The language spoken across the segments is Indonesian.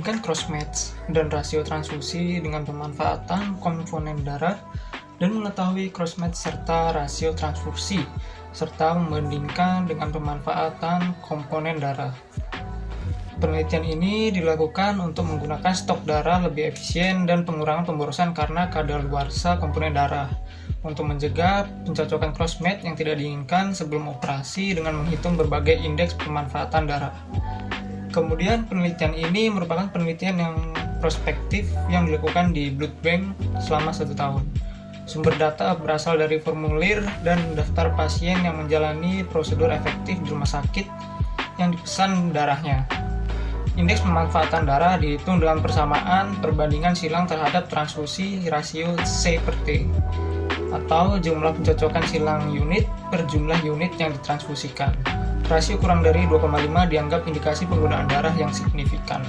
membandingkan cross-match dan rasio transfusi dengan pemanfaatan komponen darah, dan mengetahui cross-match serta rasio transfusi, serta membandingkan dengan pemanfaatan komponen darah. Penelitian ini dilakukan untuk menggunakan stok darah lebih efisien dan pengurangan pemborosan karena kadaluarsa komponen darah, untuk mencegah pencocokan cross-match yang tidak diinginkan sebelum operasi dengan menghitung berbagai indeks pemanfaatan darah. Kemudian penelitian ini merupakan penelitian yang prospektif yang dilakukan di blood bank selama 1 tahun. Sumber data berasal dari formulir dan daftar pasien yang menjalani prosedur efektif di rumah sakit yang dipesan darahnya. Indeks pemanfaatan darah dihitung dengan persamaan perbandingan silang terhadap transfusi rasio C/T, atau jumlah pencocokan silang unit per jumlah unit yang ditransfusikan. Rasio kurang dari 2,5 dianggap indikasi penggunaan darah yang signifikan.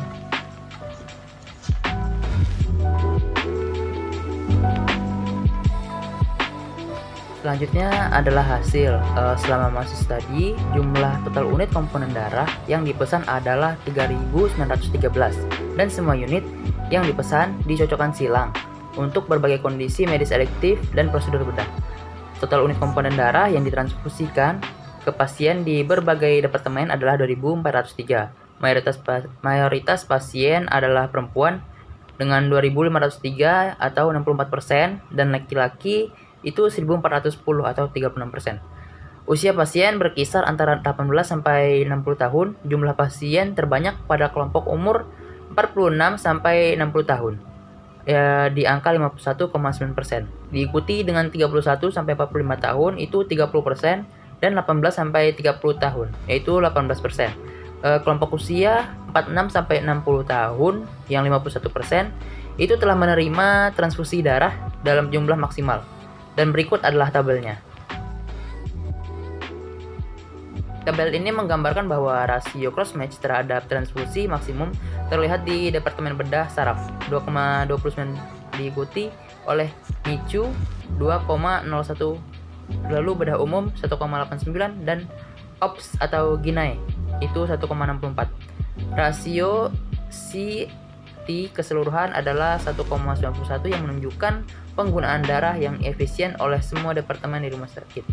Selanjutnya adalah hasil. Selama masa studi, jumlah total unit komponen darah yang dipesan adalah 3.913 dan semua unit yang dipesan dicocokkan silang untuk berbagai kondisi medis elektif dan prosedur bedah. Total unit komponen darah yang ditransfusikan ke pasien di berbagai departemen adalah 2.403. Mayoritas pasien adalah perempuan dengan 2.503 atau 64%, dan laki-laki itu 1.410 atau 36%. Usia pasien berkisar antara 18 sampai 60 tahun. Jumlah pasien terbanyak pada kelompok umur 46 sampai 60 tahun. Di angka 51,9%. Diikuti dengan 31 sampai 45 tahun itu 30%, dan 18 sampai 30 tahun yaitu 18%. Kelompok usia 46 sampai 60 tahun yang 51% itu telah menerima transfusi darah dalam jumlah maksimal. Dan berikut adalah tabelnya. Tabel ini menggambarkan bahwa rasio cross-match terhadap transfusi maksimum terlihat di Departemen Bedah Saraf 2,29, diikuti oleh NICU 2,01, lalu bedah umum 1,89, dan OPS atau GINAI itu 1,64. Rasio CT keseluruhan adalah 1,91 yang menunjukkan penggunaan darah yang efisien oleh semua departemen di rumah sakit.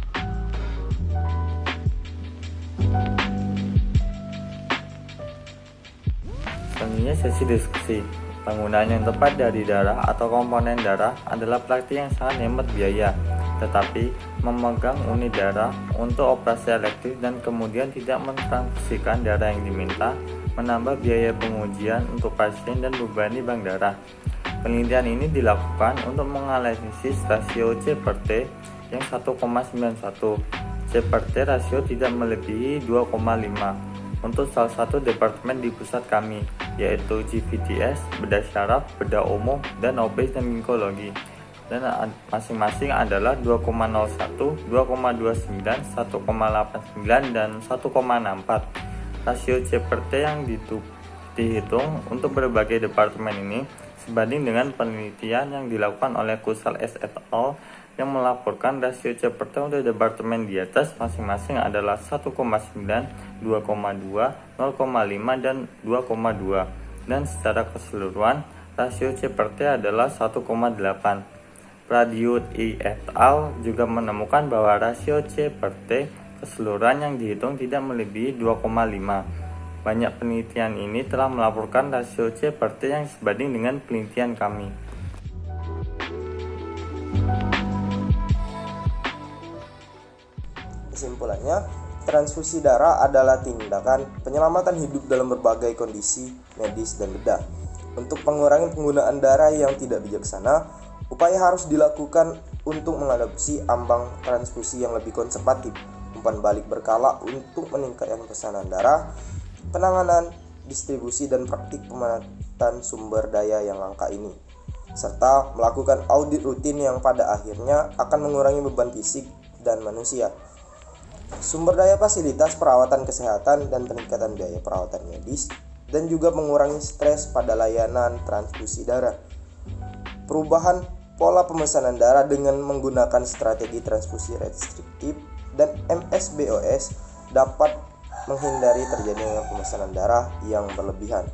Selanjutnya sesi diskusi. Penggunaan yang tepat dari darah atau komponen darah adalah praktik yang sangat hemat biaya, tetapi memegang unit darah untuk operasi elektif dan kemudian tidak mentransfusikan darah yang diminta menambah biaya pengujian untuk pasien dan membebani bank darah. Penelitian ini dilakukan untuk menganalisis rasio C/T yang 1,91. C/T rasio tidak melebihi 2,5 untuk salah satu departemen di pusat kami, yaitu GVDS, bedah syaraf, bedah umum, dan OPS dan ginekologi. Dan masing-masing adalah 2,01, 2,29, 1,89, dan 1,64. Rasio C/T yang dihitung untuk berbagai departemen ini sebanding dengan penelitian yang dilakukan oleh Kusal et al. Yang melaporkan rasio C/T untuk departemen di atas masing-masing adalah 1,9, 2,2, 0,5, dan 2,2. Dan secara keseluruhan, rasio C/T adalah 1,8. Pradiut et al. Juga menemukan bahwa rasio C/T keseluruhan yang dihitung tidak melebihi 2,5. Banyak penelitian ini telah melaporkan rasio C/T yang sebanding dengan penelitian kami. Kesimpulannya, transfusi darah adalah tindakan penyelamatan hidup dalam berbagai kondisi medis dan bedah. Untuk mengurangi penggunaan darah yang tidak bijaksana, upaya harus dilakukan untuk mengadopsi ambang transfusi yang lebih konservatif, umpan balik berkala untuk meningkatkan pesanan darah, penanganan, distribusi, dan praktik pemanfaatan sumber daya yang langka ini, serta melakukan audit rutin yang pada akhirnya akan mengurangi beban fisik dan manusia, sumber daya fasilitas perawatan kesehatan, dan peningkatan biaya perawatan medis, dan juga mengurangi stres pada layanan transfusi darah. Perubahan pola pemesanan darah dengan menggunakan strategi transfusi restriktif dan MSBOS dapat menghindari terjadinya pemesanan darah yang berlebihan.